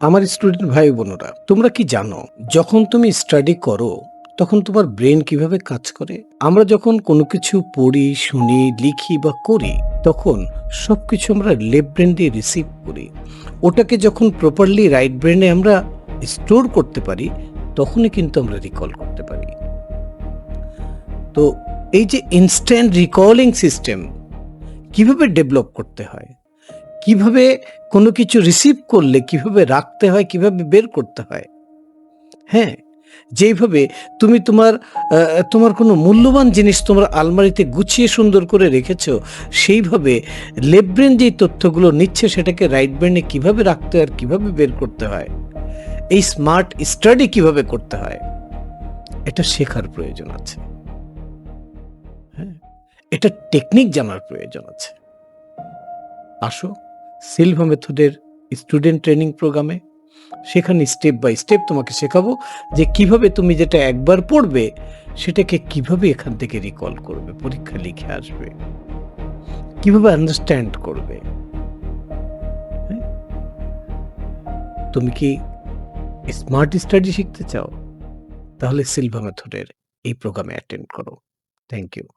আমার স্টুডেন্ট ভাই বোনেরা, তোমরা কি জানো যখন তুমি স্টাডি করো তখন তোমার ব্রেন কিভাবে কাজ করে? আমরা যখন কোনো কিছু পড়ি, শুনি, লিখি বা করি তখন সবকিছু আমরা লেফট ব্রেন দিয়ে রিসিভ করি। ওটাকে যখন প্রপারলি রাইট ব্রেনে আমরা স্টোর করতে পারি তখনই কিন্তু আমরা রিকল করতে পারি। তো এই যে ইনস্ট্যান্ট রিকলিং সিস্টেম কিভাবে ডেভেলপ করতে হয়, কিভাবে কোনো কিছু রিসিভ করলে কিভাবে রাখতে হয়, কিভাবে বের করতে হয়, হ্যাঁ, যেইভাবে তুমি তোমার কোনো মূল্যবান জিনিস তোমার আলমারিতে গুছিয়ে সুন্দর করে রেখেছো, সেইভাবে লেফট ব্রেন যেই তথ্যগুলো নিচ্ছে সেটাকে রাইট ব্রেনে কিভাবে রাখতে হয় আর কিভাবে বের করতে হয়, এই স্মার্ট স্টাডি কিভাবে করতে হয়, এটা শেখার প্রয়োজন আছে। হ্যাঁ, এটা টেকনিক জানার প্রয়োজন আছে। আসো সিলভা মেথডের স্টুডেন্ট ট্রেনিং প্রোগ্রামে, সেখানে স্টেপ বাই স্টেপ তোমাকে শেখাবো যে কিভাবে তুমি যেটা একবার পড়বে সেটাকে কিভাবে এখান থেকে রিকল করবে, পরীক্ষা লিখে আসবে, কিভাবে আন্ডারস্ট্যান্ড করবে। হ্যাঁ? তুমি কি স্মার্ট স্টাডি শিখতে চাও? তাহলে সিলভা মেথডের এই প্রোগ্রামে অ্যাটেন্ড করো। Thank you.